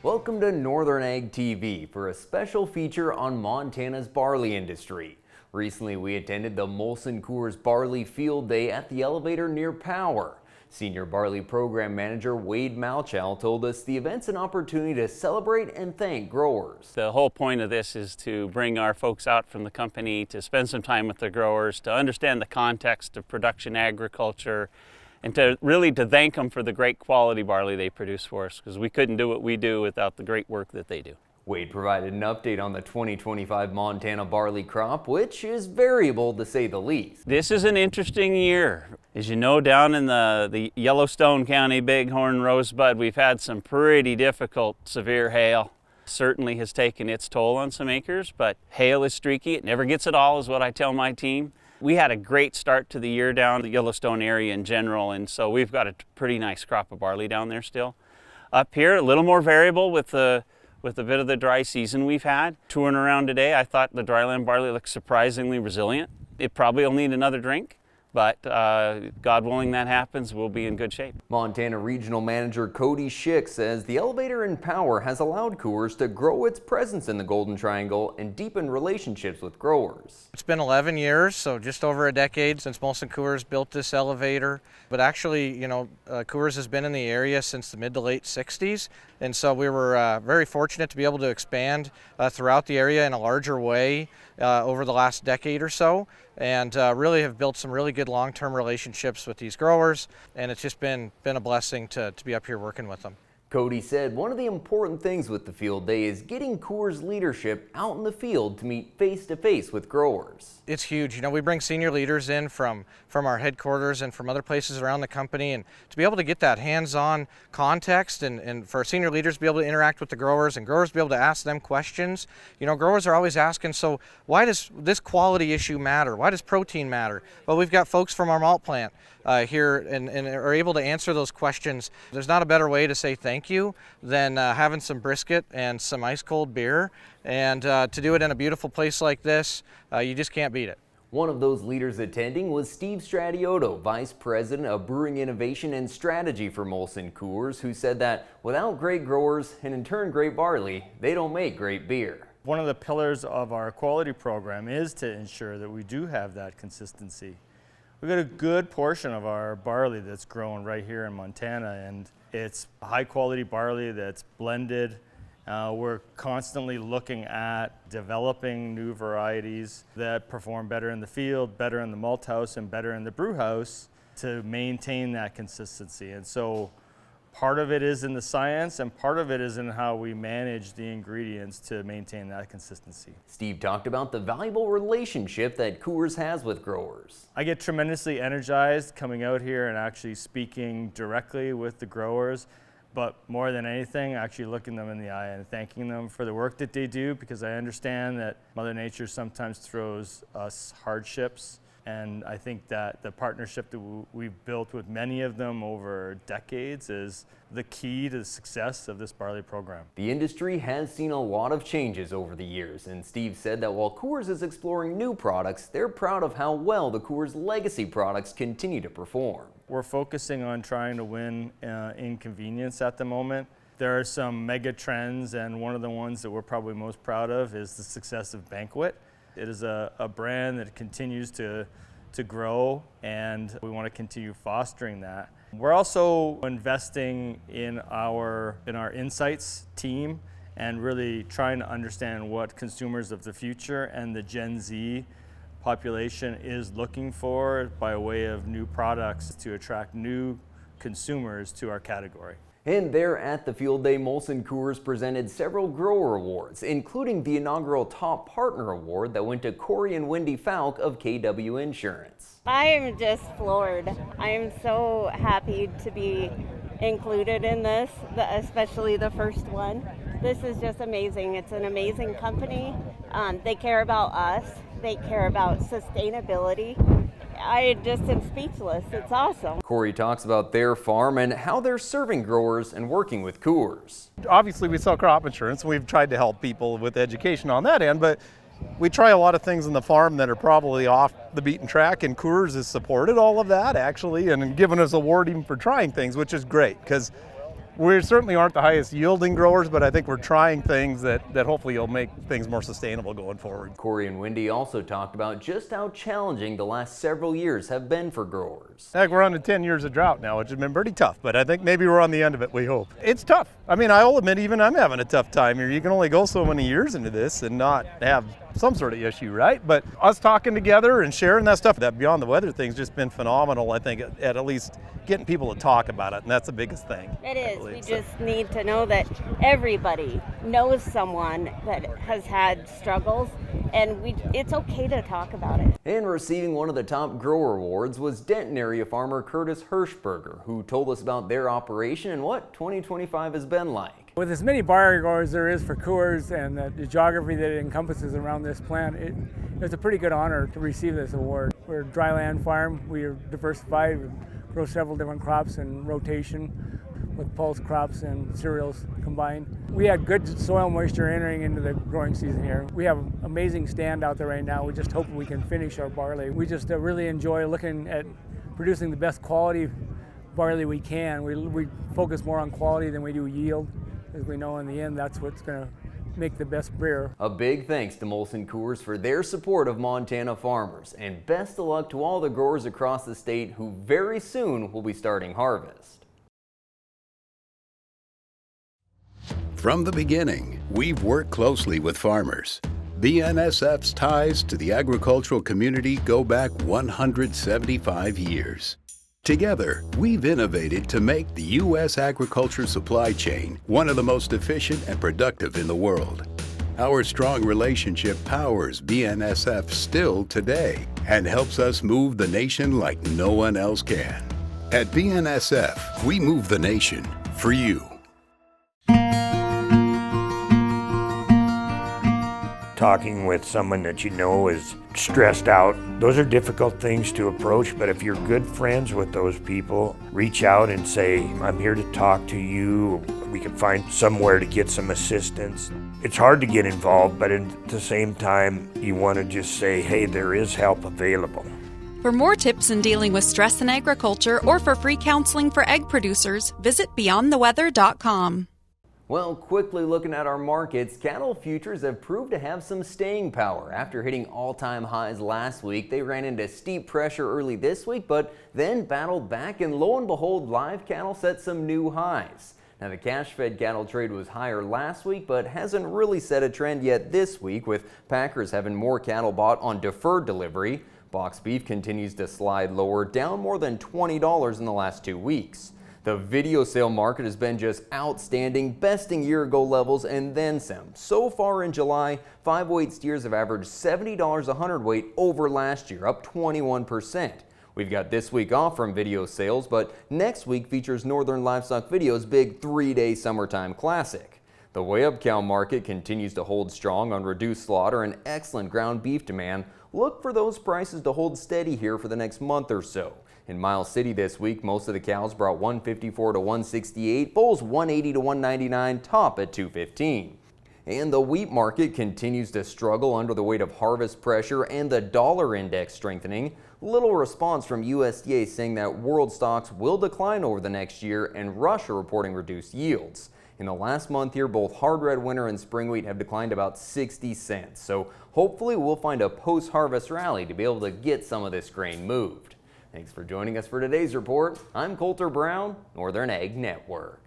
Welcome to Northern Ag TV for a special feature on Montana's barley industry. Recently, we attended the Molson Coors Barley Field Day at the elevator near Power. Senior Barley Program Manager Wade Malchow told us the event's an opportunity to celebrate and thank growers. The whole point of this is to bring our folks out from the company to spend some time with the growers, to understand the context of production agriculture, and to thank them for the great quality barley they produce for us, because we couldn't do what we do without the great work that they do. Wade provided an update on the 2025 Montana barley crop, which is variable to say the least. This is an interesting year. As you know, down in the Yellowstone County Bighorn Rosebud, we've had some pretty difficult, severe hail. Certainly has taken its toll on some acres, but hail is streaky. It never gets it all, is what I tell my team. We had a great start to the year down the Yellowstone area in general, and so we've got a pretty nice crop of barley down there still. Up here, a little more variable with a bit of the dry season we've had. Touring around today, I thought the dryland barley looked surprisingly resilient. It probably will need another drink, but God willing that happens, we'll be in good shape. Montana Regional Manager Cody Shick says the elevator in Power has allowed Coors to grow its presence in the Golden Triangle and deepen relationships with growers. It's been 11 years, so just over a decade since Molson Coors built this elevator. But actually, Coors has been in the area since the mid to late 60s. And so we were very fortunate to be able to expand throughout the area in a larger way over the last decade or so, and really have built some really good long-term relationships with these growers, and it's just been a blessing to be up here working with them. Cody said one of the important things with the field day is getting Coors leadership out in the field to meet face-to-face with growers. It's huge. We bring senior leaders in from our headquarters and from other places around the company, and to be able to get that hands-on context and for our senior leaders to be able to interact with the growers and growers to be able to ask them questions. Growers are always asking, so why does this quality issue matter? Why does protein matter? Well, we've got folks from our malt plant here and are able to answer those questions. There's not a better way to say thank you than having some brisket and some ice cold beer, and to do it in a beautiful place like this, you just can't beat it. One of those leaders attending was Steve Stradiotto, Vice President of Brewing Innovation and Strategy for Molson Coors, who said that without great growers and in turn great barley, they don't make great beer. One of the pillars of our quality program is to ensure that we do have that consistency. We've got a good portion of our barley that's grown right here in Montana, and it's high quality barley that's blended. We're constantly looking at developing new varieties that perform better in the field, better in the malt house, and better in the brew house to maintain that consistency. And so part of it is in the science, and part of it is in how we manage the ingredients to maintain that consistency. Steve talked about the valuable relationship that Coors has with growers. I get tremendously energized coming out here and actually speaking directly with the growers, but more than anything, actually looking them in the eye and thanking them for the work that they do, because I understand that Mother Nature sometimes throws us hardships. And I think that the partnership that we've built with many of them over decades is the key to the success of this barley program. The industry has seen a lot of changes over the years, and Steve said that while Coors is exploring new products, they're proud of how well the Coors legacy products continue to perform. We're focusing on trying to win in convenience at the moment. There are some mega trends, and one of the ones that we're probably most proud of is the success of Banquet. It is a brand that continues to grow, and we want to continue fostering that. We're also investing in our insights team and really trying to understand what consumers of the future and the Gen Z population is looking for by way of new products to attract new consumers to our category. And there at the field day, Molson Coors presented several grower awards, including the inaugural Top Partner Award that went to Korey and Wendy Fauque of KW Insurance. I am just floored. I am so happy to be included in this, especially the first one. This is just amazing. It's an amazing company. They care about us. They care about sustainability. I just am speechless. It's awesome. Korey talks about their farm and how they're serving growers and working with Coors. Obviously, we sell crop insurance. We've tried to help people with education on that end, but we try a lot of things in the farm that are probably off the beaten track, and Coors has supported all of that, actually, and given us award even for trying things, which is great, because We certainly aren't the highest yielding growers, but I think we're trying things that hopefully will make things more sustainable going forward. Korey and Wendy also talked about just how challenging the last several years have been for growers. Heck, we're on to 10 years of drought now, which has been pretty tough, but I think maybe we're on the end of it, we hope. It's tough. I mean, I'll admit, even I'm having a tough time here. You can only go so many years into this and not have some sort of issue, right? But us talking together and sharing that stuff, that beyond the weather thing's just been phenomenal, I think, at least getting people to talk about it, and that's the biggest thing. It is. We just need to know that everybody knows someone that has had struggles, and it's okay to talk about it. And receiving one of the top grower awards was Denton area farmer Curtis Hershberger, who told us about their operation and what 2025 has been like. With as many barley growers there is for Coors and the geography that it encompasses around this plant, it's a pretty good honor to receive this award. We're a dry land farm. We are diversified. We grow several different crops in rotation with pulse crops and cereals combined. We had good soil moisture entering into the growing season here. We have an amazing stand out there right now. We just hope we can finish our barley. We just really enjoy looking at producing the best quality barley we can. We focus more on quality than we do yield. As we know, in the end, that's what's going to make the best beer. A big thanks to Molson Coors for their support of Montana farmers, and best of luck to all the growers across the state who very soon will be starting harvest. From the beginning, we've worked closely with farmers. BNSF's ties to the agricultural community go back 175 years. Together, we've innovated to make the U.S. agriculture supply chain one of the most efficient and productive in the world. Our strong relationship powers BNSF still today and helps us move the nation like no one else can. At BNSF, we move the nation for you. Talking with someone that you know is stressed out, those are difficult things to approach, but if you're good friends with those people, reach out and say, I'm here to talk to you. We can find somewhere to get some assistance. It's hard to get involved, but at the same time, you want to just say, hey, there is help available. For more tips in dealing with stress in agriculture or for free counseling for egg producers, visit beyondtheweather.com. Well, quickly looking at our markets, cattle futures have proved to have some staying power. After hitting all-time highs last week, they ran into steep pressure early this week, but then battled back, and lo and behold, live cattle set some new highs. Now, the cash-fed cattle trade was higher last week, but hasn't really set a trend yet this week, with packers having more cattle bought on deferred delivery. Box beef continues to slide lower, down more than $20 in the last 2 weeks. The video sale market has been just outstanding, besting year-ago levels and then some. So far in July, 5-weight steers have averaged $70 a hundredweight over last year, up 21%. We've got this week off from video sales, but next week features Northern Livestock Video's big 3-day summertime classic. The weigh-up cow market continues to hold strong on reduced slaughter and excellent ground beef demand. Look for those prices to hold steady here for the next month or so. In Miles City this week, most of the cows brought 154 to 168, bulls 180 to 199, top at 215. And the wheat market continues to struggle under the weight of harvest pressure and the dollar index strengthening. Little response from USDA saying that world stocks will decline over the next year, and Russia reporting reduced yields. In the last month here, both hard red winter and spring wheat have declined about 60 cents. So hopefully we'll find a post-harvest rally to be able to get some of this grain moved. Thanks for joining us for today's report. I'm Colter Brown, Northern Ag Network.